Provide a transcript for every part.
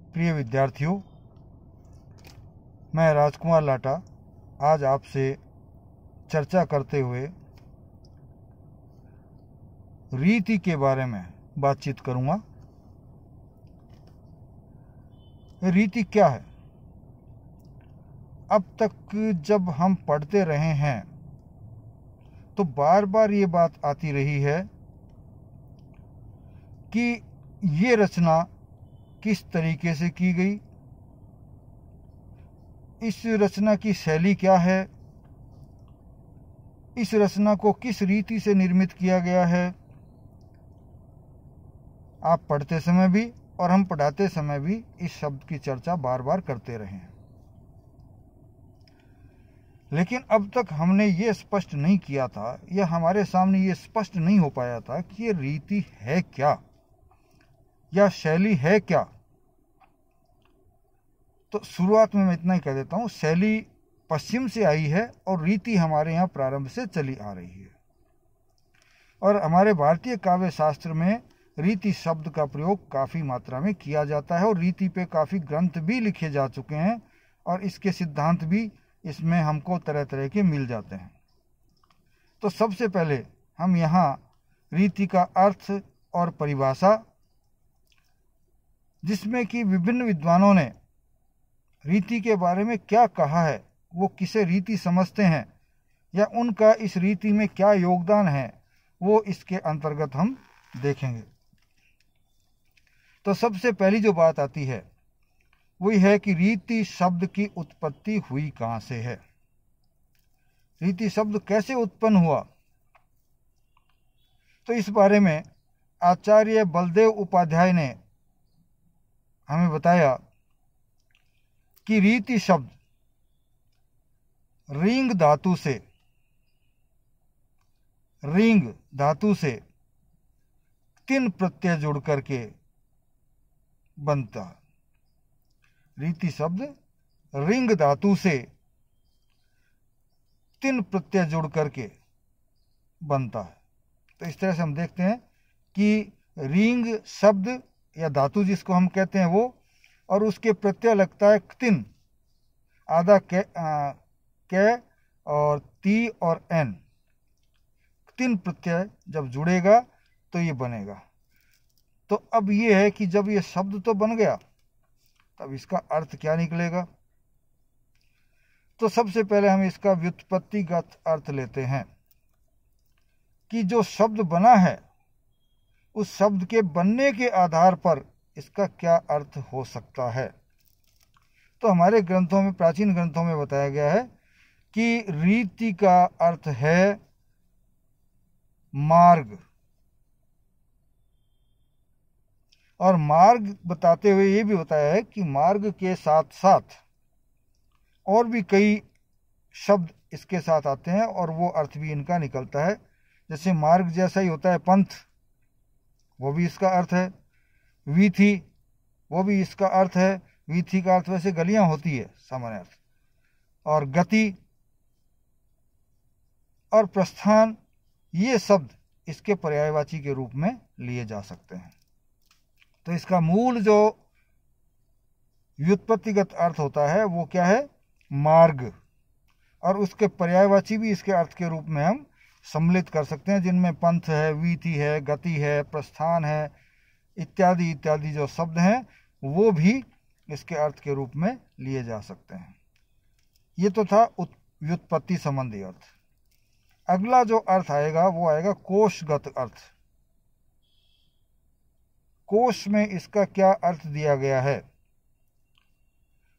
प्रिय विद्यार्थियों, मैं राजकुमार लाटा आज आपसे चर्चा करते हुए रीति के बारे में बातचीत करूंगा। रीति क्या है? अब तक जब हम पढ़ते रहे हैं तो बार बार ये बात आती रही है कि ये रचना किस तरीके से की गई, इस रचना की शैली क्या है, इस रचना को किस रीति से निर्मित किया गया है। आप पढ़ते समय भी और हम पढ़ाते समय भी इस शब्द की चर्चा बार बार करते रहे हैं, लेकिन अब तक हमने ये स्पष्ट नहीं किया था या हमारे सामने ये स्पष्ट नहीं हो पाया था कि ये रीति है क्या या शैली है क्या। तो शुरुआत में मैं इतना ही कह देता हूँ, शैली पश्चिम से आई है और रीति हमारे यहाँ प्रारंभ से चली आ रही है। और हमारे भारतीय काव्य शास्त्र में रीति शब्द का प्रयोग काफ़ी मात्रा में किया जाता है और रीति पे काफ़ी ग्रंथ भी लिखे जा चुके हैं और इसके सिद्धांत भी इसमें हमको तरह तरह के मिल जाते हैं। तो सबसे पहले हम यहाँ रीति का अर्थ और परिभाषा, जिसमें कि विभिन्न विद्वानों ने रीति के बारे में क्या कहा है, वो किसे रीति समझते हैं या उनका इस रीति में क्या योगदान है, वो इसके अंतर्गत हम देखेंगे। तो सबसे पहली जो बात आती है वही है कि रीति शब्द की उत्पत्ति हुई कहाँ से है। रीति शब्द कैसे उत्पन्न हुआ? तो इस बारे में आचार्य बलदेव उपाध्याय ने हमें बताया कि रीति शब्द रींग धातु से तीन प्रत्यय जुड़ करके बनता। रीति शब्द रिंग धातु से तीन प्रत्यय जुड़ करके बनता है। तो इस तरह से हम देखते हैं कि रिंग शब्द या धातु जिसको हम कहते हैं वो, और उसके प्रत्यय लगता है तिन, आधा के और ती और एन। तीन प्रत्यय जब जुड़ेगा तो ये बनेगा। तो अब ये है कि जब ये शब्द तो बन गया, तब इसका अर्थ क्या निकलेगा? तो सबसे पहले हम इसका व्युत्पत्तिगत अर्थ लेते हैं कि जो शब्द बना है उस शब्द के बनने के आधार पर इसका क्या अर्थ हो सकता है। तो हमारे ग्रंथों में, प्राचीन ग्रंथों में बताया गया है कि रीति का अर्थ है मार्ग, और मार्ग बताते हुए ये भी बताया है कि मार्ग के साथ साथ और भी कई शब्द इसके साथ आते हैं और वो अर्थ भी इनका निकलता है। जैसे मार्ग जैसा ही होता है पंथ, वो भी इसका अर्थ है। वीथी, वो भी इसका अर्थ है। वीथी का अर्थ वैसे गलियां होती है सामान्य अर्थ। और गति और प्रस्थान, ये शब्द इसके पर्यायवाची के रूप में लिए जा सकते हैं। तो इसका मूल जो व्युत्पत्तिगत अर्थ होता है वो क्या है? मार्ग। और उसके पर्यायवाची भी इसके अर्थ के रूप में हम सम्मिलित कर सकते हैं, जिनमें पंथ है, वीथी है, गति है, प्रस्थान है, इत्यादि इत्यादि जो शब्द हैं वो भी इसके अर्थ के रूप में लिए जा सकते हैं। ये तो था व्युत्पत्ति संबंधी अर्थ। अगला जो अर्थ आएगा वो आएगा कोशगत अर्थ। कोश में इसका क्या अर्थ दिया गया है?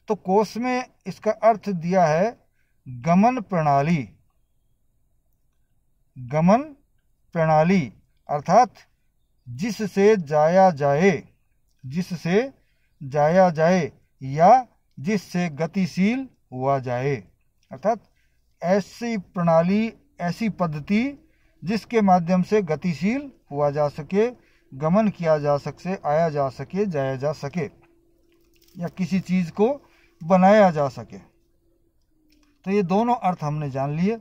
तो कोश में इसका अर्थ दिया है गमन प्रणाली। गमन प्रणाली अर्थात जिससे जाया जाए या जिससे गतिशील हुआ जाए, अर्थात ऐसी प्रणाली, ऐसी पद्धति जिसके माध्यम से गतिशील हुआ जा सके, गमन किया जा सके, आया जा सके, जाया जा सके, या किसी चीज को बनाया जा सके। तो ये दोनों अर्थ हमने जान लिए,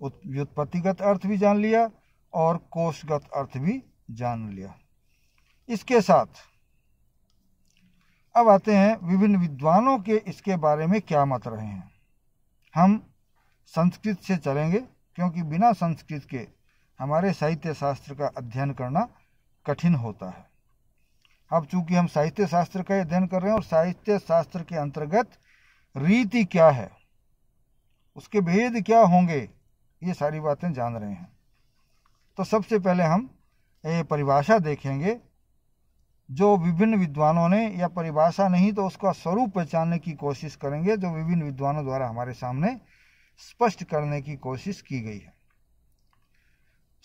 व्युत्पत्तिगत अर्थ भी जान लिया और कोशगत अर्थ भी जान लिया। इसके साथ अब आते हैं विभिन्न विद्वानों के इसके बारे में क्या मत रहे हैं। हम संस्कृत से चलेंगे, क्योंकि बिना संस्कृत के हमारे साहित्य शास्त्र का अध्ययन करना कठिन होता है। अब चूंकि हम साहित्य शास्त्र का अध्ययन कर रहे हैं और साहित्य शास्त्र के अंतर्गत रीति क्या है, उसके भेद क्या होंगे, ये सारी बातें जान रहे हैं। तो सबसे पहले हम परिभाषा देखेंगे जो विभिन्न विद्वानों ने, या परिभाषा नहीं तो उसका स्वरूप पहचानने की कोशिश करेंगे, जो विभिन्न विद्वानों द्वारा हमारे सामने स्पष्ट करने की कोशिश की गई है।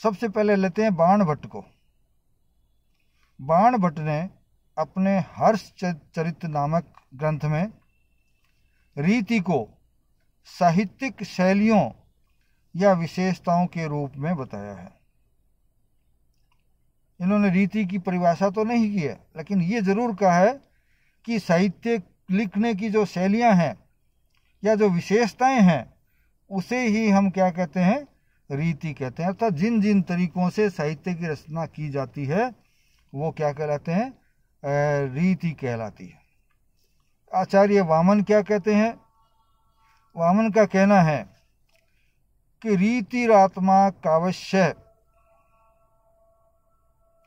सबसे पहले लेते हैं बाण भट्ट को। बाण भट्ट ने अपने हर्ष चरित्र नामक ग्रंथ में रीति को साहित्यिक शैलियों या विशेषताओं के रूप में बताया है। इन्होंने रीति की परिभाषा तो नहीं की है, लेकिन ये जरूर कहा है कि साहित्य लिखने की जो शैलियां हैं या जो विशेषताएं हैं, उसे ही हम क्या कहते हैं, रीति कहते हैं। अर्थात जिन जिन तरीकों से साहित्य की रचना की जाती है वो क्या कहलाते हैं, रीति कहलाती है। आचार्य वामन क्या कहते हैं, वामन का कहना है कि रीतिरात्मा कावश्य,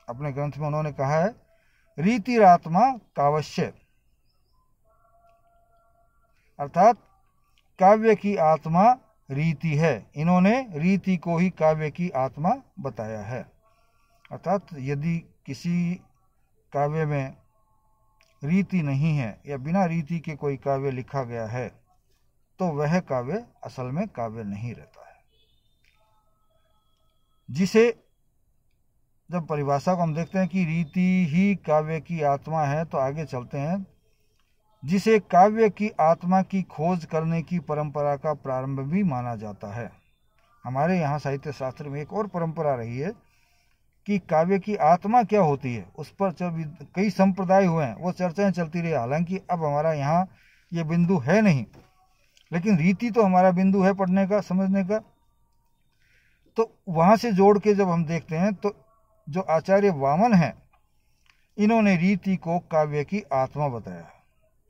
अपने ग्रंथ में उन्होंने कहा है रीतिरात्मा कावश्य, अर्थात काव्य की आत्मा रीति है। इन्होंने रीति को ही काव्य की आत्मा बताया है। अर्थात यदि किसी काव्य में रीति नहीं है या बिना रीति के कोई काव्य लिखा गया है तो वह काव्य असल में काव्य नहीं रहता है। जिसे जब परिभाषा को हम देखते हैं कि रीति ही काव्य की आत्मा है, तो आगे चलते हैं। जिसे काव्य की आत्मा की खोज करने की परंपरा का प्रारंभ भी माना जाता है। हमारे यहाँ साहित्य शास्त्र में एक और परंपरा रही है कि काव्य की आत्मा क्या होती है, उस पर जब कई संप्रदाय हुए हैं वो चर्चाएं चलती रही। हालांकि अब हमारा यहाँ ये बिंदु है नहीं, लेकिन रीति तो हमारा बिंदु है पढ़ने का, समझने का। तो वहां से जोड़ के जब हम देखते हैं तो जो आचार्य वामन है, इन्होंने रीति को काव्य की आत्मा बताया।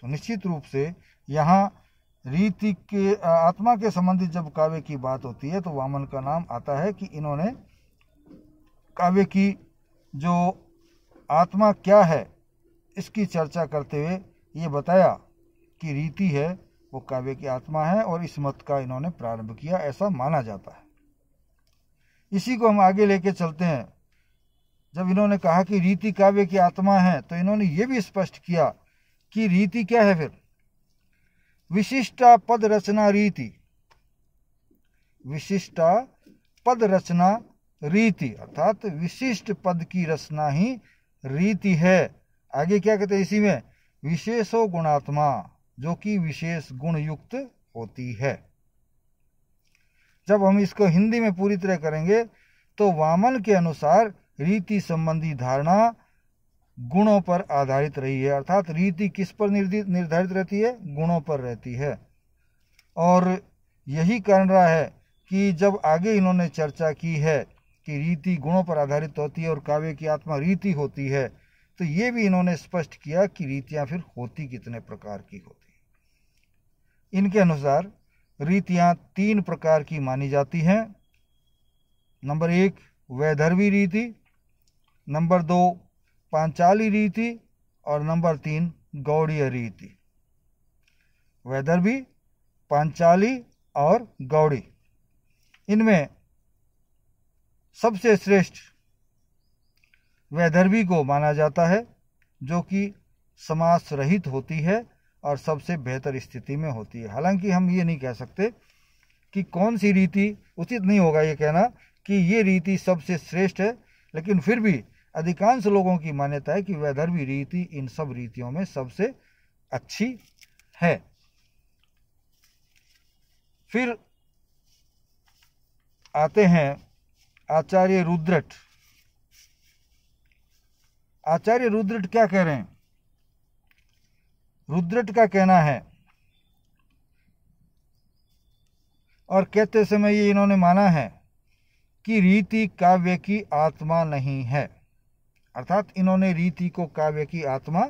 तो निश्चित रूप से यहाँ रीति के आत्मा के संबंधित जब काव्य की बात होती है तो वामन का नाम आता है कि इन्होंने काव्य की जो आत्मा क्या है इसकी चर्चा करते हुए ये बताया कि रीति है वो काव्य की आत्मा है, और इस मत का इन्होंने प्रारंभ किया, ऐसा माना जाता है। इसी को हम आगे लेके चलते हैं। जब इन्होंने कहा कि रीति काव्य की आत्मा है, तो इन्होंने ये भी स्पष्ट किया कि रीति क्या है। फिर विशिष्टा पद रचना रीति, विशिष्टा पद रचना रीति, अर्थात विशिष्ट पद की रचना ही रीति है। आगे क्या कहते हैं इसी में, विशेषो गुणात्मा, जो कि विशेष गुण युक्त होती है। जब हम इसको हिंदी में पूरी तरह करेंगे तो वामन के अनुसार रीति संबंधी धारणा गुणों पर आधारित रही है। अर्थात रीति किस पर निर्धारित रहती है, गुणों पर रहती है। और यही कारण रहा है कि जब आगे इन्होंने चर्चा की है कि रीति गुणों पर आधारित होती है और काव्य की आत्मा रीति होती है, तो ये भी इन्होंने स्पष्ट किया कि रीतियां फिर होती कितने प्रकार की होती। इनके अनुसार रीतियां 3 प्रकार की मानी जाती हैं। नंबर 1 वैदर्भी रीति, नंबर 2 पांचाली रीति, और नंबर 3 गौड़ीय रीति। वैदर्भी, पांचाली और गौड़ी, इनमें सबसे श्रेष्ठ वैदर्भी को माना जाता है, जो कि समास रहित होती है और सबसे बेहतर स्थिति में होती है। हालांकि हम ये नहीं कह सकते कि कौन सी रीति, उचित नहीं होगा ये कहना कि ये रीति सबसे श्रेष्ठ है, लेकिन फिर भी अधिकांश लोगों की मान्यता है कि वैदर्भी रीति इन सब रीतियों में सबसे अच्छी है। फिर आते हैं आचार्य रुद्रट। आचार्य रुद्रट क्या कह रहे हैं? रुद्रट का कहना है, और कहते समय ये इन्होंने माना है कि रीति काव्य की आत्मा नहीं है। अर्थात इन्होंने रीति को काव्य की आत्मा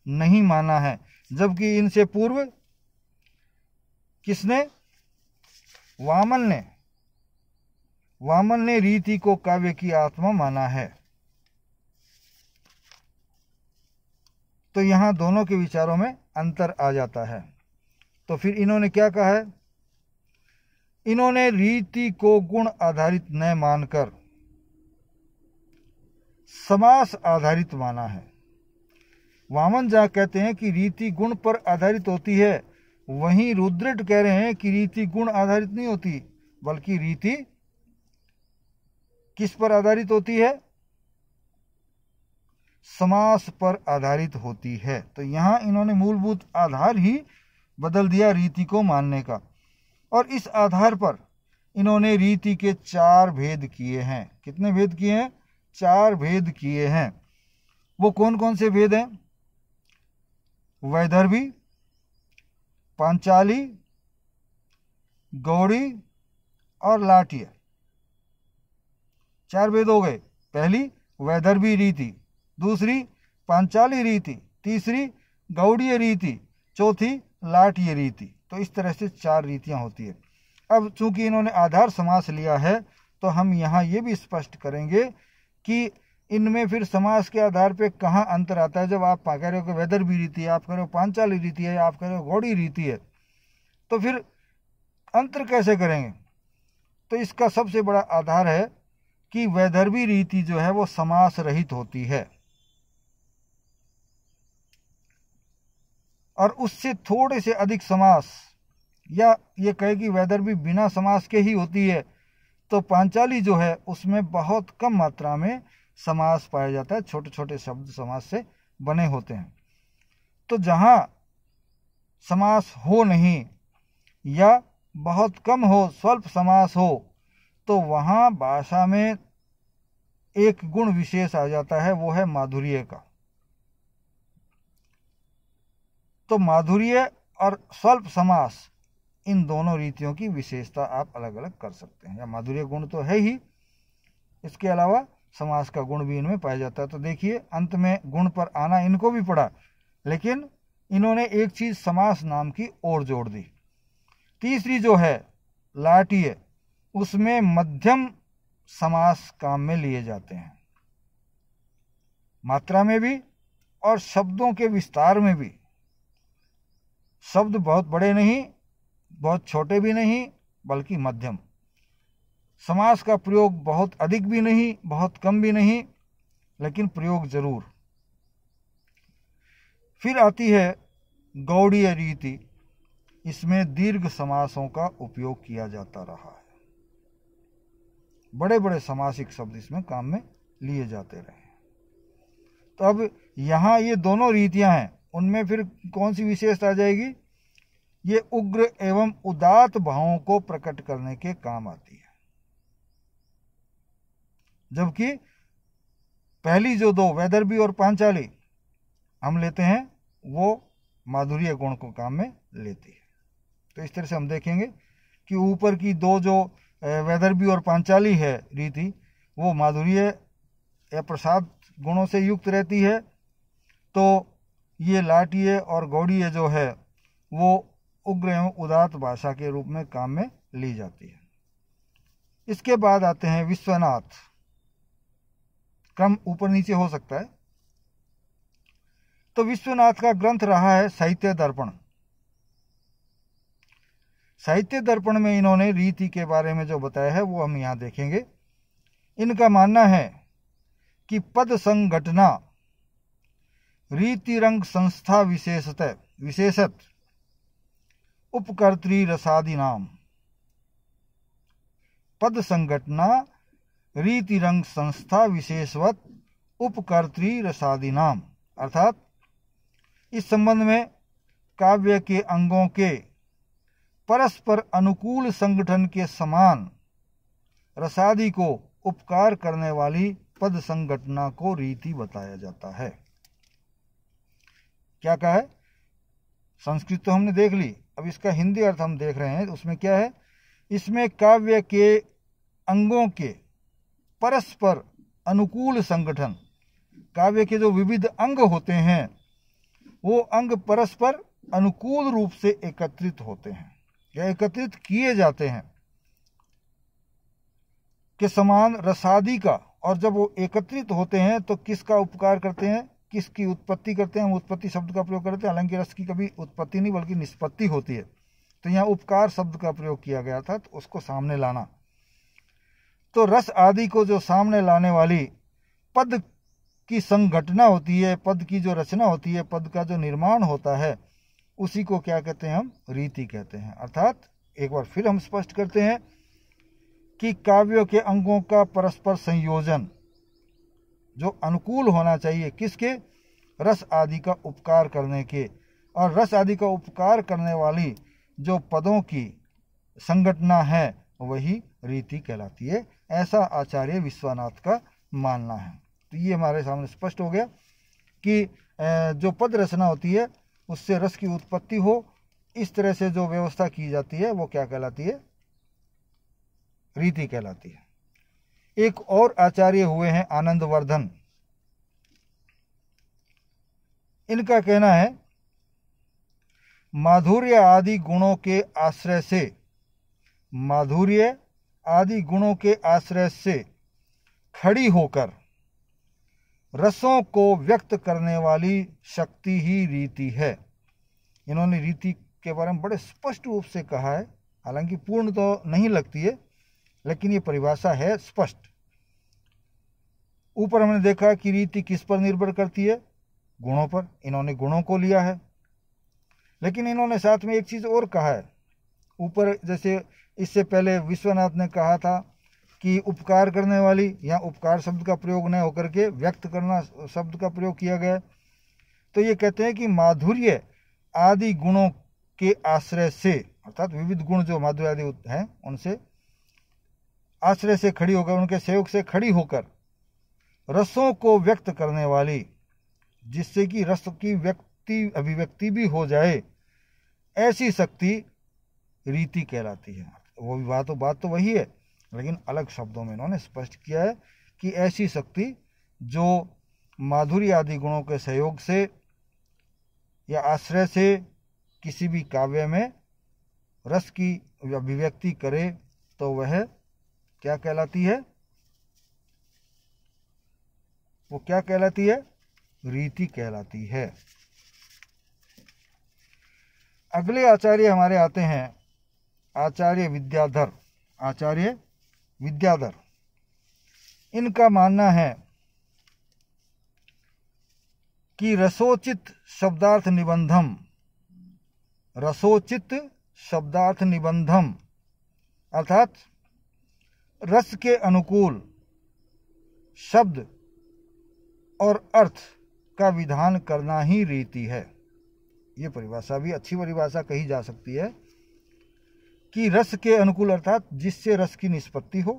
नहीं माना है, जबकि इनसे पूर्व किसने? वामन ने रीति को काव्य की आत्मा माना है। तो यहां दोनों के विचारों में अंतर आ जाता है। तो फिर इन्होंने क्या कहा है? इन्होंने रीति को गुण आधारित न मानकर समास आधारित माना है। वामन जहां कहते हैं कि रीति गुण पर आधारित होती है, वहीं रुद्रट कह रहे हैं कि रीति गुण आधारित नहीं होती, बल्कि रीति किस पर आधारित होती है? समास पर आधारित होती है। तो यहां इन्होंने मूलभूत आधार ही बदल दिया रीति को मानने का, और इस आधार पर इन्होंने रीति के 4 भेद किए हैं। कितने भेद किए हैं? 4 भेद किए हैं। वो कौन कौन से भेद हैं? वैदर्भी, पांचाली, गौड़ी और लाटीय। 4 भेद हो गए। पहली वैदर्भी रीति, दूसरी पांचाली रीति, तीसरी गौड़ीय रीति, चौथी लाटीय रीति। तो इस तरह से 4 रीतियां होती है। अब चूंकि इन्होंने आधार समास लिया है, तो हम यहाँ ये भी स्पष्ट करेंगे कि इनमें फिर समास के आधार पे कहाँ अंतर आता है। जब आप कह रहे हो कि वैदर्भी रीति है, आप कह रहे हो पांचाली रीति है, आप कह रहे हो गौड़ी रीति है, तो फिर अंतर कैसे करेंगे? तो इसका सबसे बड़ा आधार है कि वैदर्भी रीति जो है वो समास रहित होती है, और उससे थोड़े से अधिक समास, या ये कहे कि वैदर्भी बिना समास के ही होती है। तो पांचाली जो है उसमें बहुत कम मात्रा में समास पाया जाता है, छोटे छोटे शब्द समास से बने होते हैं। तो जहां समास हो नहीं या बहुत कम हो, स्वल्प समास हो, तो वहां भाषा में एक गुण विशेष आ जाता है, वो है माधुर्य का। तो माधुर्य और स्वल्प समास, इन दोनों रीतियों की विशेषता आप अलग अलग कर सकते हैं। या माधुर्य गुण तो है ही, इसके अलावा समास का गुण भी इनमें पाया जाता है। तो देखिए, अंत में गुण पर आना इनको भी पड़ा, लेकिन इन्होंने एक चीज समास नाम की और जोड़ दी। तीसरी जो है लाटीय, उसमें मध्यम समास काम में लिए जाते हैं, मात्रा में भी और शब्दों के विस्तार में भी। शब्द बहुत बड़े नहीं, बहुत छोटे भी नहीं, बल्कि मध्यम। समास का प्रयोग बहुत अधिक भी नहीं, बहुत कम भी नहीं, लेकिन प्रयोग जरूर। फिर आती है गौड़ीय रीति। इसमें दीर्घ समासों का उपयोग किया जाता रहा है, बड़े बड़े समासिक शब्द इसमें काम में लिए जाते रहे। तो अब यहां ये दोनों रीतियां हैं, उनमें फिर कौन सी विशेषता आ जाएगी? ये उग्र एवं उदात्त भावों को प्रकट करने के काम आती है। जबकि पहली जो 2 वैदर्भी और पांचाली हम लेते हैं, वो माधुर्य गुण को काम में लेती है। तो इस तरह से हम देखेंगे कि ऊपर की 2 जो वैदर्भी और पांचाली है रीति, वो माधुर्य या प्रसाद गुणों से युक्त रहती है। तो ये लाटीय और गौड़ीय जो है वो उग्र एवं उदात्त भाषा के रूप में काम में ली जाती है। इसके बाद आते हैं विश्वनाथ। क्रम ऊपर नीचे हो सकता है। तो विश्वनाथ का ग्रंथ रहा है साहित्य दर्पण। साहित्य दर्पण में इन्होंने रीति के बारे में जो बताया है वो हम यहां देखेंगे। इनका मानना है कि पद संघटना रीति रंग संस्था विशेषत उपकर्त्री रसादि नाम। पद संघटना रीति रंग संस्था विशेषवत उपकर्त्री रसादि नाम, अर्थात इस संबंध में काव्य के अंगों के परस्पर अनुकूल संगठन के समान रसादि को उपकार करने वाली पद संघटना को रीति बताया जाता है। क्या कहा है? संस्कृत तो हमने देख ली, अब इसका हिंदी अर्थ हम देख रहे हैं। उसमें क्या है? इसमें काव्य के अंगों के परस्पर अनुकूल संगठन, काव्य के जो विविध अंग होते हैं वो अंग परस्पर अनुकूल रूप से एकत्रित होते हैं या एकत्रित किए जाते हैं के समान रसादि का। और जब वो एकत्रित होते हैं तो किसका उपकार करते हैं, किसकी उत्पत्ति करते हैं। हम उत्पत्ति शब्द का प्रयोग करते हैं, हालांकि रस की कभी उत्पत्ति नहीं बल्कि निष्पत्ति होती है। तो यहाँ उपकार शब्द का प्रयोग किया गया था, तो उसको सामने लाना। तो रस आदि को जो सामने लाने वाली पद की संघटना होती है, पद की जो रचना होती है, पद का जो निर्माण होता है, उसी को क्या कहते हैं, हम रीति कहते हैं। अर्थात एक बार फिर हम स्पष्ट करते हैं कि काव्यों के अंगों का परस्पर संयोजन जो अनुकूल होना चाहिए, किसके, रस आदि का उपकार करने के। और रस आदि का उपकार करने वाली जो पदों की संघटना है वही रीति कहलाती है, ऐसा आचार्य विश्वनाथ का मानना है। तो ये हमारे सामने स्पष्ट हो गया कि जो पद रचना होती है उससे रस की उत्पत्ति हो, इस तरह से जो व्यवस्था की जाती है वो क्या कहलाती है, रीति कहलाती है। एक और आचार्य हुए हैं आनंदवर्धन। इनका कहना है माधुर्य आदि गुणों के आश्रय से, माधुर्य आदि गुणों के आश्रय से खड़ी होकर रसों को व्यक्त करने वाली शक्ति ही रीति है। इन्होंने रीति के बारे में बड़े स्पष्ट रूप से कहा है, हालांकि पूर्ण तो नहीं लगती है, लेकिन ये परिभाषा है स्पष्ट। ऊपर हमने देखा कि रीति किस पर निर्भर करती है, गुणों पर। इन्होंने गुणों को लिया है, लेकिन इन्होंने साथ में एक चीज और कहा है। ऊपर जैसे इससे पहले विश्वनाथ ने कहा था कि उपकार करने वाली, यहाँ उपकार शब्द का प्रयोग न होकर के व्यक्त करना शब्द का प्रयोग किया गया। तो ये कहते हैं कि माधुर्य आदि गुणों के आश्रय से, अर्थात विविध गुण जो माधुर्य आदि हैं उनसे आश्रय से खड़ी होकर, उनके सहयोग से खड़ी होकर रसों को व्यक्त करने वाली, जिससे कि रस की अभिव्यक्ति भी हो जाए, ऐसी शक्ति रीति कहलाती है। वो बात तो वही है, लेकिन अलग शब्दों में इन्होंने स्पष्ट किया है कि ऐसी शक्ति जो माधुर्य आदि गुणों के सहयोग से या आश्रय से किसी भी काव्य में रस की अभिव्यक्ति करे, तो वह क्या कहलाती है, वो क्या कहलाती है, रीति कहलाती है। अगले आचार्य हमारे आते हैं आचार्य विद्याधर। आचार्य विद्याधर, इनका मानना है कि रसोचित शब्दार्थ निबंधम, रसोचित शब्दार्थ निबंधम अर्थात रस के अनुकूल शब्द और अर्थ का विधान करना ही रीति है। ये परिभाषा भी अच्छी परिभाषा कही जा सकती है कि रस के अनुकूल अर्थात जिससे रस की निष्पत्ति हो,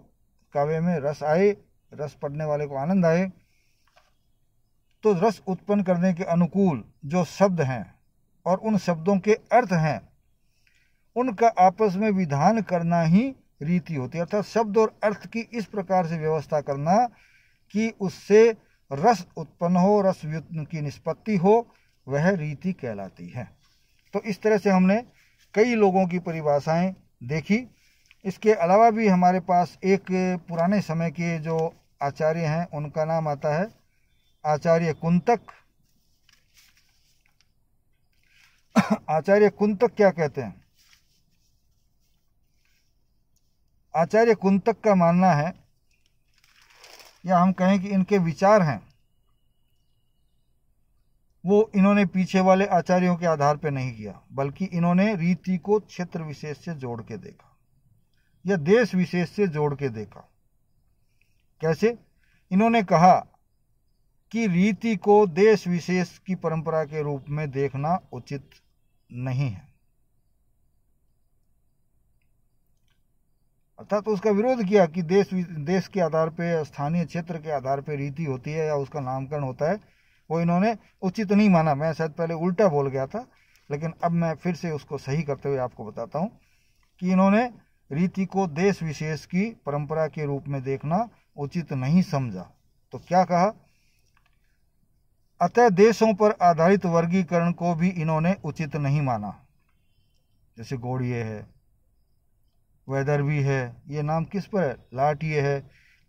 काव्य में रस आए, रस पढ़ने वाले को आनंद आए, तो रस उत्पन्न करने के अनुकूल जो शब्द हैं और उन शब्दों के अर्थ हैं, उनका आपस में विधान करना ही रीति होती है। अर्थात शब्द और अर्थ की इस प्रकार से व्यवस्था करना कि उससे रस उत्पन्न हो, रस की निष्पत्ति हो, वह रीति कहलाती है। तो इस तरह से हमने कई लोगों की परिभाषाएं देखी। इसके अलावा भी हमारे पास एक पुराने समय के जो आचार्य हैं उनका नाम आता है आचार्य कुंतक। आचार्य कुंतक क्या कहते हैं, आचार्य कुंतक का मानना है, या हम कहें कि इनके विचार हैं, वो इन्होंने पीछे वाले आचार्यों के आधार पर नहीं किया, बल्कि इन्होंने रीति को क्षेत्र विशेष से जोड़ के देखा या देश विशेष से जोड़ के देखा। कैसे? इन्होंने कहा कि रीति को देश विशेष की परंपरा के रूप में देखना उचित नहीं है, अर्थात उसका विरोध किया कि देश के आधार पे, स्थानीय क्षेत्र के आधार पे रीति होती है या उसका नामकरण होता है, वो इन्होंने उचित नहीं माना। मैं शायद पहले उल्टा बोल गया था, लेकिन अब मैं फिर से उसको सही करते हुए आपको बताता हूँ कि इन्होंने रीति को देश विशेष की परंपरा के रूप में देखना उचित नहीं समझा। तो क्या कहा, अतः देशों पर आधारित वर्गीकरण को भी इन्होंने उचित नहीं माना। जैसे गौड़ीय है, वैदर्भी है, ये नाम किस पर है? लाटीय है,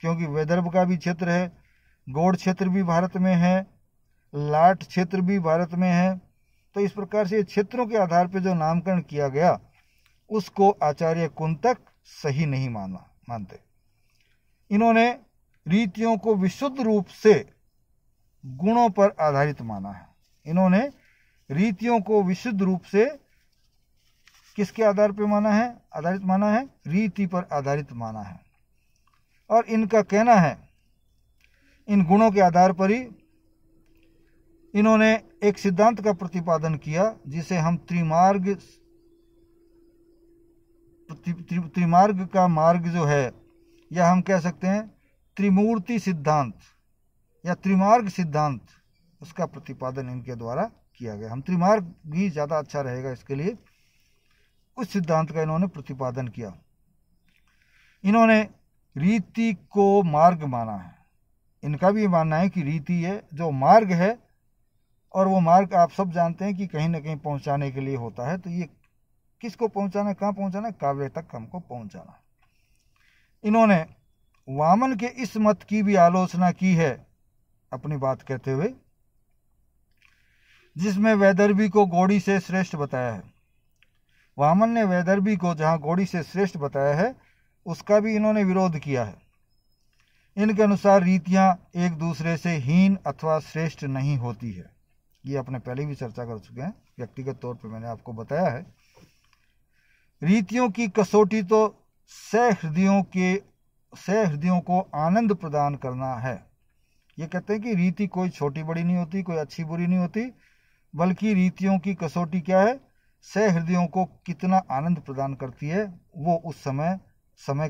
क्योंकि वैदर्भ का भी क्षेत्र है, गौड़ क्षेत्र भी भारत में है, लाट क्षेत्र भी भारत में है। तो इस प्रकार से क्षेत्रों के आधार पर जो नामकरण किया गया उसको आचार्य कुंतक सही नहीं मानते। इन्होंने रीतियों को विशुद्ध रूप से गुणों पर आधारित माना है। इन्होंने रीतियों को विशुद्ध रूप से किसके आधार पर माना है? आधारित माना है, रीति पर आधारित माना है। और इनका कहना है इन गुणों के आधार पर ही इन्होंने एक सिद्धांत का प्रतिपादन किया जिसे हम त्रिमार्ग का मार्ग जो है, या हम कह सकते हैं त्रिमूर्ति सिद्धांत या त्रिमार्ग सिद्धांत, उसका प्रतिपादन इनके द्वारा किया गया। हम त्रिमार्ग ही ज़्यादा अच्छा रहेगा इसके लिए। उस सिद्धांत का इन्होंने प्रतिपादन किया। इन्होंने रीति को मार्ग माना है। इनका भी मानना है कि रीति है जो मार्ग है, और वो मार्ग आप सब जानते हैं कि कहीं ना कहीं पहुंचाने के लिए होता है। तो ये किसको पहुंचाना, कहाँ पहुंचाना? काव्य तक हमको पहुंचाना। इन्होंने वामन के इस मत की भी आलोचना की है अपनी बात कहते हुए, जिसमें वैदर्भी को गौड़ी से श्रेष्ठ बताया है। वामन ने वैदर्भी को जहां गौड़ी से श्रेष्ठ बताया है उसका भी इन्होंने विरोध किया है। इनके अनुसार रीतियां एक दूसरे से हीन अथवा श्रेष्ठ नहीं होती है। ये अपने पहले भी चर्चा कर चुके हैं, व्यक्तिगत तौर पे मैंने आपको बताया है। रीतियों की कसौटी तो सहृदयों को आनंद प्रदान करना है। ये कहते हैं कि रीति कोई छोटी बड़ी नहीं होती, कोई अच्छी बुरी नहीं होती, बल्कि रीतियों की कसौटी क्या है? सहृदयों को कितना आनंद प्रदान करती है। वो उस समय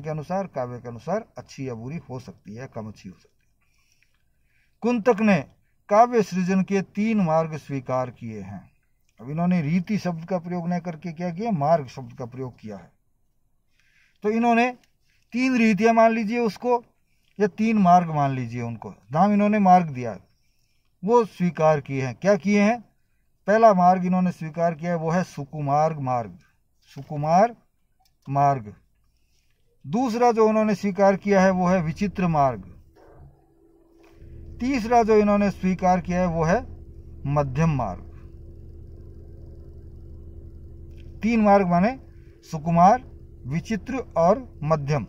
के अनुसार, काव्य के अनुसार अच्छी या बुरी हो सकती है, कम अच्छी हो सकती है। कुंतक ने काव्य सृजन के 3 मार्ग स्वीकार किए हैं। अब इन्होंने रीति शब्द का प्रयोग न करके क्या किया? मार्ग शब्द का प्रयोग किया है। तो इन्होंने 3 रीतियां मान लीजिए उसको, या 3 मार्ग मान लीजिए उनको, नाम इन्होंने मार्ग दिया है, वो स्वीकार किए हैं। क्या किए हैं? पहला मार्ग इन्होंने स्वीकार किया है वो है सुकुमार मार्ग, सुकुमार मार्ग। दूसरा जो उन्होंने स्वीकार किया है वो है विचित्र मार्ग। तीसरा जो इन्होंने स्वीकार किया है वो है मध्यम मार्ग। 3 मार्ग माने सुकुमार, विचित्र और मध्यम।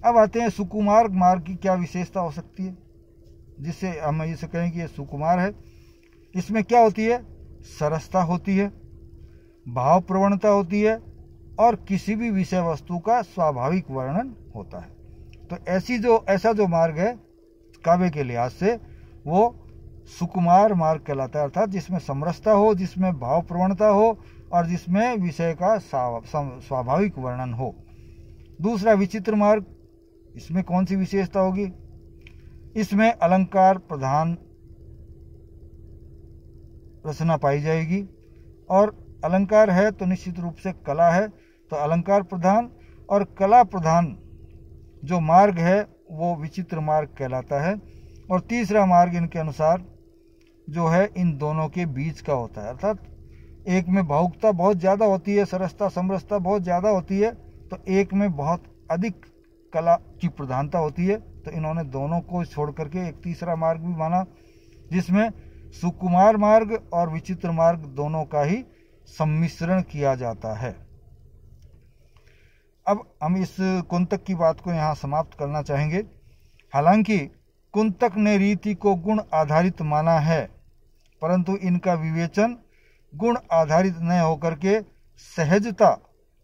अब आते हैं सुकुमार मार्ग की क्या विशेषता हो सकती है जिससे हम इसे कहें कि ये सुकुमार है। इसमें क्या होती है? सरसता होती है, भाव प्रवणता होती है, और किसी भी विषय वस्तु का स्वाभाविक वर्णन होता है। तो ऐसा जो मार्ग है काव्य के लिहाज से वो सुकुमार मार्ग कहलाता है, अर्थात जिसमें समरसता हो, जिसमें भाव प्रवणता हो और जिसमें विषय का स्वाभाविक वर्णन हो। दूसरा विचित्र मार्ग, इसमें कौन सी विशेषता होगी? इसमें अलंकार प्रधान रचना पाई जाएगी, और अलंकार है तो निश्चित रूप से कला है, तो अलंकार प्रधान और कला प्रधान जो मार्ग है वो विचित्र मार्ग कहलाता है। और तीसरा मार्ग इनके अनुसार जो है इन दोनों के बीच का होता है, अर्थात एक में भावुकता बहुत ज़्यादा होती है, सरसता समरसता बहुत ज़्यादा होती है, तो एक में बहुत अधिक कला की प्रधानता होती है। तो इन्होंने दोनों को छोड़ करके एक तीसरा मार्ग भी माना, जिसमें सुकुमार मार्ग और विचित्र मार्ग दोनों का ही सम्मिश्रण किया जाता है। अब हम इस कुंतक की बात को यहाँ समाप्त करना चाहेंगे। हालांकि कुंतक ने रीति को गुण आधारित माना है, परंतु इनका विवेचन गुण आधारित न होकर के सहजता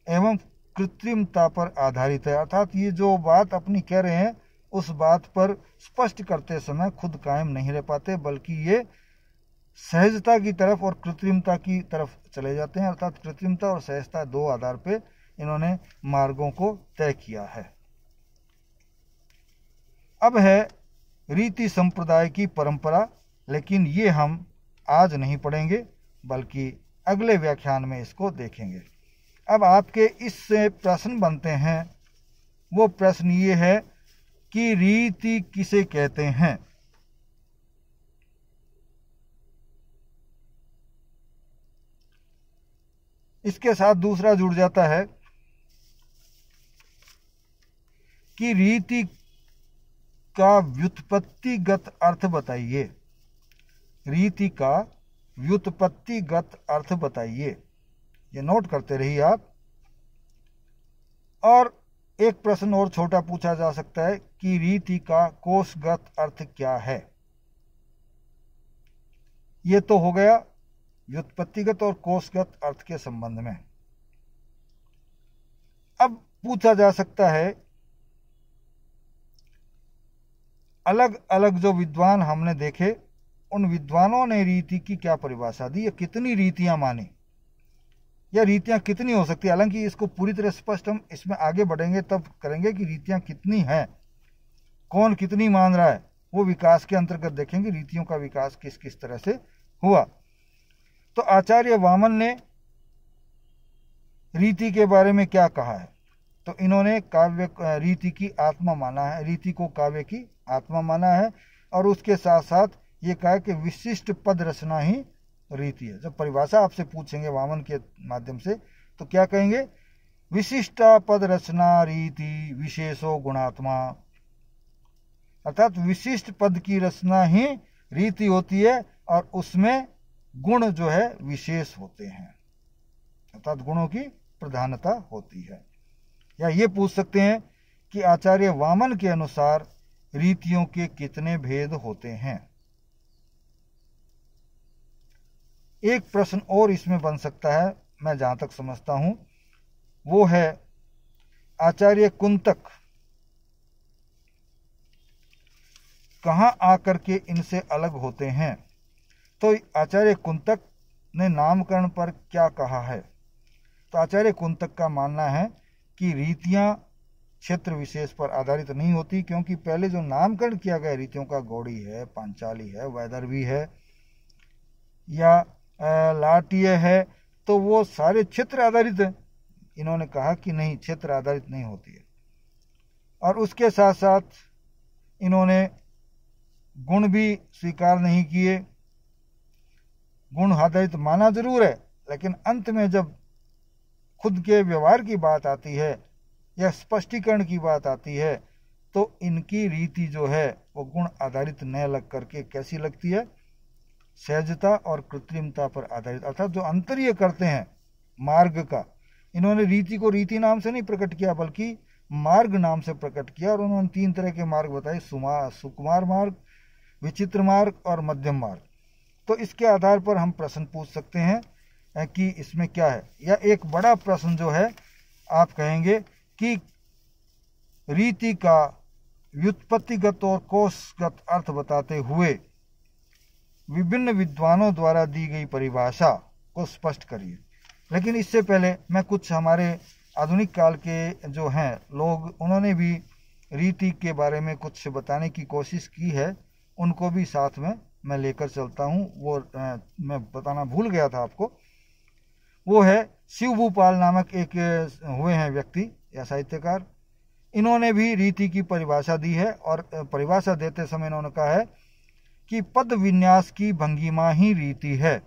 एवं कृत्रिमता पर आधारित है। अर्थात ये जो बात अपनी कह रहे हैं उस बात पर स्पष्ट करते समय खुद कायम नहीं रह पाते, बल्कि ये सहजता की तरफ और कृत्रिमता की तरफ चले जाते हैं। अर्थात कृत्रिमता और सहजता 2 आधार पे इन्होंने मार्गों को तय किया है। अब है रीति संप्रदाय की परंपरा, लेकिन ये हम आज नहीं पढ़ेंगे बल्कि अगले व्याख्यान में इसको देखेंगे। अब आपके इससे प्रश्न बनते हैं, वो प्रश्न ये है कि रीति किसे कहते हैं। इसके साथ दूसरा जुड़ जाता है कि रीति का व्युत्पत्तिगत अर्थ बताइए। रीति का व्युत्पत्तिगत अर्थ बताइए। ये नोट करते रहिए आप। और एक प्रश्न और छोटा पूछा जा सकता है कि रीति का कोशगत अर्थ क्या है। ये तो हो गया व्युत्पत्तिगत और कोशगत अर्थ के संबंध में। अब पूछा जा सकता है, अलग अलग जो विद्वान हमने देखे, उन विद्वानों ने रीति की क्या परिभाषा दी, या कितनी रीतियां मानी, या रीतियां कितनी हो सकती है। हालांकि इसको पूरी तरह स्पष्ट हम इसमें आगे बढ़ेंगे तब करेंगे कि रीतियां कितनी हैं, कौन कितनी मान रहा है, वो विकास के अंतर्गत देखेंगे रीतियों का विकास किस किस तरह से हुआ। तो आचार्य वामन ने रीति के बारे में क्या कहा है, तो इन्होंने काव्य रीति की आत्मा माना है, रीति को काव्य की आत्मा माना है। और उसके साथ साथ ये कहा कि विशिष्ट पद रचना ही रीति है। जब परिभाषा आपसे पूछेंगे वामन के माध्यम से तो क्या कहेंगे, विशिष्टा पद रचना रीति विशेषो गुणात्मा, अर्थात विशिष्ट पद की रचना ही रीति होती है और उसमें गुण जो है विशेष होते हैं, अर्थात गुणों की प्रधानता होती है। या ये पूछ सकते हैं कि आचार्य वामन के अनुसार रीतियों के कितने भेद होते हैं। एक प्रश्न और इसमें बन सकता है, मैं जहां तक समझता हूं, वो है आचार्य कुंतक कहां आकर के इनसे अलग होते हैं। तो आचार्य कुंतक ने नामकरण पर क्या कहा है। तो आचार्य कुंतक का मानना है कि रीतियां क्षेत्र विशेष पर आधारित नहीं होती, क्योंकि पहले जो नामकरण किया गया रीतियों का, गौड़ी है, पांचाली है, वैदर्भी है या लाटीय है, तो वो सारे क्षेत्र आधारित है। इन्होंने कहा कि नहीं, क्षेत्र आधारित नहीं होती है। और उसके साथ साथ इन्होंने गुण भी स्वीकार नहीं किए। गुण आधारित माना जरूर है, लेकिन अंत में जब खुद के व्यवहार की बात आती है या स्पष्टीकरण की बात आती है, तो इनकी रीति जो है वो गुण आधारित न लग करके कैसी लगती है, सहजता और कृत्रिमता पर आधारित, अर्थात जो अंतर्य करते हैं मार्ग का। इन्होंने रीति को रीति नाम से नहीं प्रकट किया, बल्कि मार्ग नाम से प्रकट किया। और उन्होंने 3 तरह के मार्ग बताए, सुकुमार मार्ग, विचित्र मार्ग और मध्यम मार्ग। तो इसके आधार पर हम प्रश्न पूछ सकते हैं कि इसमें क्या है। या एक बड़ा प्रश्न जो है, आप कहेंगे कि रीति का व्युत्पत्तिगत और कोशगत अर्थ बताते हुए विभिन्न विद्वानों द्वारा दी गई परिभाषा को स्पष्ट करिए। लेकिन इससे पहले मैं कुछ हमारे आधुनिक काल के जो हैं लोग, उन्होंने भी रीति के बारे में कुछ बताने की कोशिश की है, उनको भी साथ में मैं लेकर चलता हूं। वो मैं बताना भूल गया था आपको। वो है शिव भूपाल नामक एक हुए हैं व्यक्ति या साहित्यकार। इन्होंने भी रीति की परिभाषा दी है, और परिभाषा देते समय इन्होंने कहा है कि पद विन्यास की भंगिमा ही रीति है।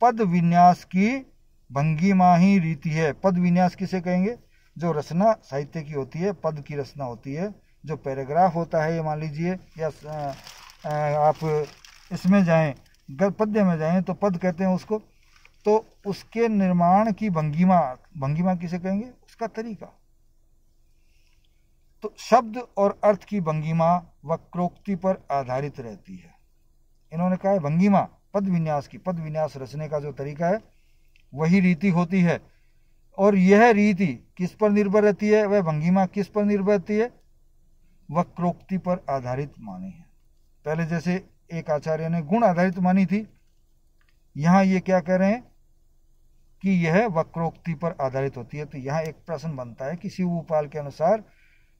पद विन्यास की भंगिमा ही रीति है। पद विन्यास किसे कहेंगे, जो रचना साहित्य की होती है, पद की रचना होती है। जो पैराग्राफ होता है, ये मान लीजिए, या आप इसमें जाएं, पद्य में जाएं तो पद कहते हैं उसको। तो उसके निर्माण की भंगिमा, भंगिमा किसे कहेंगे, उसका तरीका। तो शब्द और अर्थ की भंगिमा वक्रोक्ति पर आधारित रहती है। इन्होंने कहा है भंगिमा पद विन्यास की, पद विन्यास रचने का जो तरीका है वही रीति होती है। और यह रीति किस पर निर्भर रहती है, वह भंगिमा किस पर निर्भर रहती है, वक्रोक्ति पर आधारित मानी है। पहले जैसे एक आचार्य ने गुण आधारित मानी थी, यहां ये क्या कह रहे हैं कि यह वक्रोक्ति पर आधारित होती है। तो यहां एक प्रश्न बनता है कि शिव भूपाल के अनुसार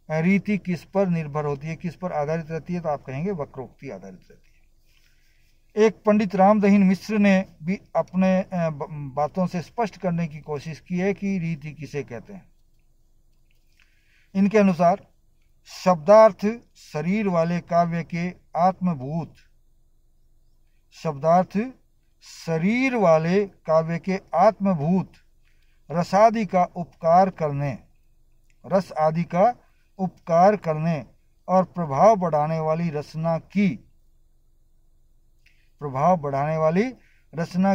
रीति किस पर निर्भर होती है, किस पर आधारित रहती है, तो आप कहेंगे वक्रोक्ति आधारित रहती है। एक पंडित रामदहीन मिश्र ने भी अपने बातों से स्पष्ट करने की कोशिश की है कि रीति किसे कहते हैं। इनके अनुसार शब्दार्थ शरीर वाले काव्य के आत्मभूत, शब्दार्थ शरीर वाले काव्य के आत्मभूत रस आदि का उपकार करने और प्रभाव बढ़ाने वाली रचना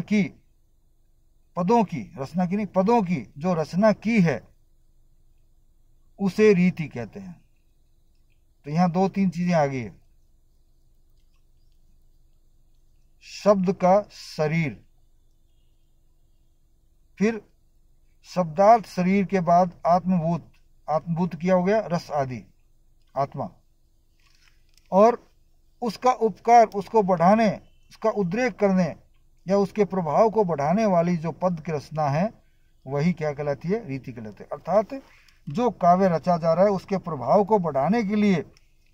की पदों की जो रचना की है उसे रीति कहते हैं। तो यहां 2-3 चीजें आ गई है। शब्द का शरीर, फिर शब्दार्थ शरीर के बाद आत्मभूत क्या हो गया, रस आदि आत्मा, और उसका उपकार, उसको बढ़ाने, उसका उद्रेक करने या उसके प्रभाव को बढ़ाने वाली जो पद की रचना है वही क्या कहलाती है, रीति कहलाती है। अर्थात जो काव्य रचा जा रहा है उसके प्रभाव को बढ़ाने के लिए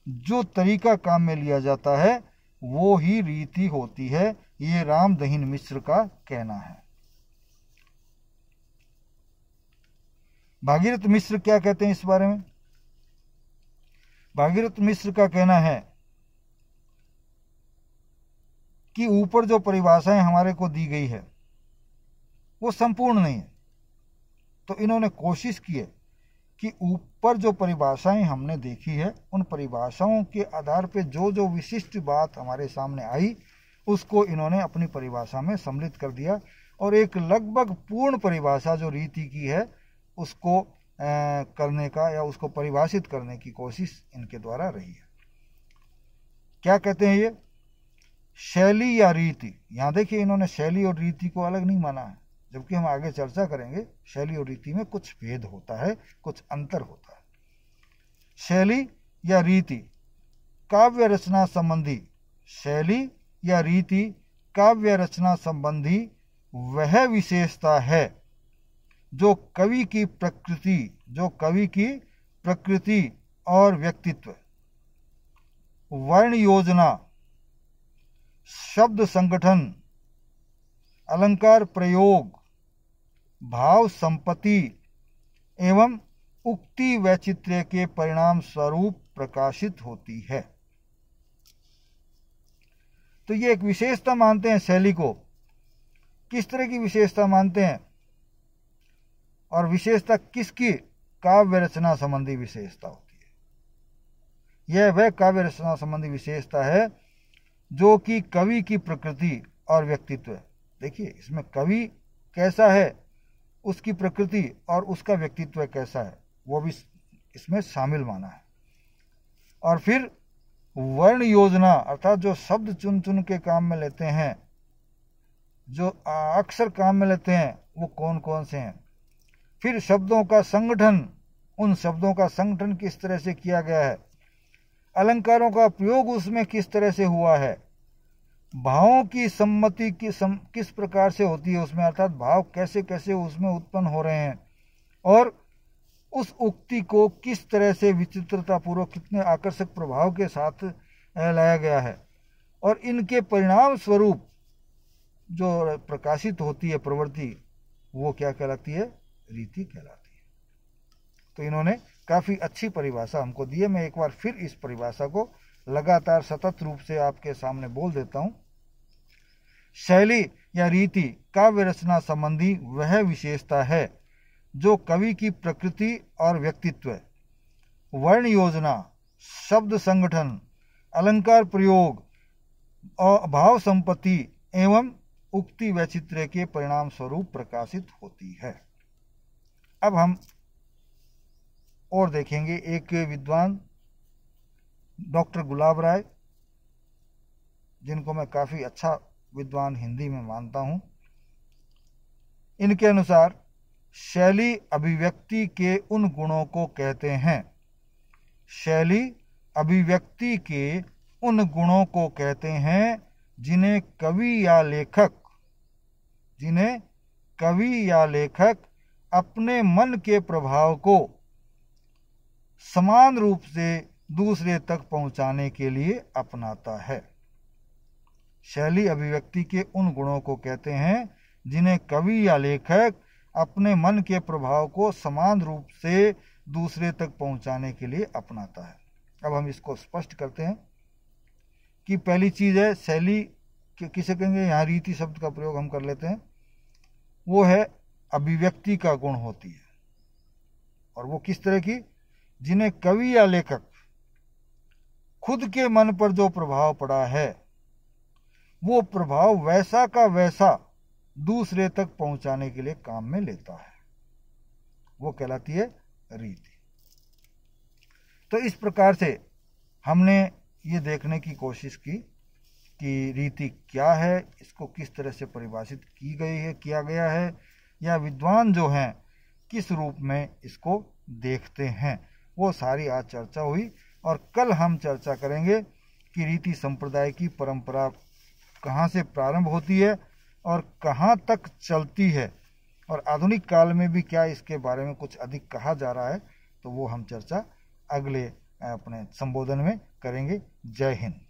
जो तरीका काम में लिया जाता है वो ही रीति होती है। ये रामदहिन मिश्र का कहना है। भागीरथ मिश्र क्या कहते हैं इस बारे में? भागीरथ मिश्र का कहना है कि ऊपर जो परिभाषाएं हमारे को दी गई है वो संपूर्ण नहीं है। तो इन्होंने कोशिश की है कि ऊपर जो परिभाषाएं हमने देखी है उन परिभाषाओं के आधार पे जो जो विशिष्ट बात हमारे सामने आई उसको इन्होंने अपनी परिभाषा में सम्मिलित कर दिया और एक लगभग पूर्ण परिभाषा जो रीति की है उसको करने का या उसको परिभाषित करने की कोशिश इनके द्वारा रही है। क्या कहते हैं ये? शैली या रीति। यहां देखिए इन्होंने शैली और रीति को अलग नहीं माना है, जबकि हम आगे चर्चा करेंगे शैली और रीति में कुछ भेद होता है, कुछ अंतर होता है। शैली या रीति काव्य रचना संबंधी, शैली या रीति काव्य रचना संबंधी वह विशेषता है जो कवि की प्रकृति और व्यक्तित्व, वर्ण योजना, शब्द संगठन, अलंकार प्रयोग, भाव संपत्ति एवं उक्ति वैचित्र्य के परिणाम स्वरूप प्रकाशित होती है। तो ये एक विशेषता मानते हैं शैली को। किस तरह की विशेषता मानते हैं? और विशेषता किसकी? काव्य रचना संबंधी विशेषता होती है। यह वह काव्य रचना संबंधी विशेषता है जो कि कवि की प्रकृति और व्यक्तित्व। देखिए इसमें कवि कैसा है, उसकी प्रकृति और उसका व्यक्तित्व कैसा है वो भी इसमें शामिल माना है। और फिर वर्ण योजना अर्थात जो शब्द चुन चुन के काम में लेते हैं, जो अक्षर काम में लेते हैं वो कौन कौन से हैं। फिर शब्दों का संगठन, उन शब्दों का संगठन किस तरह से किया गया है, अलंकारों का प्रयोग उसमें किस तरह से हुआ है, भावों की सम्मति किस प्रकार से होती है उसमें, अर्थात भाव कैसे कैसे उसमें उत्पन्न हो रहे हैं, और उस उक्ति को किस तरह से विचित्रता पूर्वक कितने आकर्षक प्रभाव के साथ लाया गया है, और इनके परिणाम स्वरूप जो प्रकाशित होती है प्रवृत्ति वो क्या कहलाती है, रीति कहलाती है। तो इन्होंने काफी अच्छी परिभाषा हमको दी है। मैं एक बार फिर इस परिभाषा को लगातार सतत रूप से आपके सामने बोल देता हूं। शैली या रीति काव्य रचना संबंधी वह विशेषता है जो कवि की प्रकृति और व्यक्तित्व, वर्ण योजना, शब्द संगठन, अलंकार प्रयोग और भाव संपत्ति एवं उक्ति वैचित्र्य के परिणाम स्वरूप प्रकाशित होती है। अब हम और देखेंगे एक विद्वान डॉक्टर गुलाब राय, जिनको मैं काफी अच्छा विद्वान हिंदी में मानता हूं। इनके अनुसार शैली अभिव्यक्ति के उन गुणों को कहते हैं, शैली अभिव्यक्ति के उन गुणों को कहते हैं जिन्हें कवि या लेखक अपने मन के प्रभाव को समान रूप से दूसरे तक पहुंचाने के लिए अपनाता है। शैली अभिव्यक्ति के उन गुणों को कहते हैं जिन्हें कवि या लेखक अपने मन के प्रभाव को समान रूप से दूसरे तक पहुंचाने के लिए अपनाता है। अब हम इसको स्पष्ट करते हैं कि पहली चीज है शैली किसे कहेंगे, यहाँ रीति शब्द का प्रयोग हम कर लेते हैं, वो है अभिव्यक्ति का गुण होती है। और वो किस तरह की, जिन्हें कवि या लेखक खुद के मन पर जो प्रभाव पड़ा है वो प्रभाव वैसा का वैसा दूसरे तक पहुंचाने के लिए काम में लेता है, वो कहलाती है रीति। तो इस प्रकार से हमने ये देखने की कोशिश की कि रीति क्या है, इसको किस तरह से परिभाषित की गई है, किया गया है, या विद्वान जो हैं किस रूप में इसको देखते हैं, वो सारी आज चर्चा हुई। और कल हम चर्चा करेंगे कि रीति संप्रदाय की परंपरा कहाँ से प्रारंभ होती है और कहाँ तक चलती है, और आधुनिक काल में भी क्या इसके बारे में कुछ अधिक कहा जा रहा है, तो वो हम चर्चा अगले अपने संबोधन में करेंगे। जय हिंद।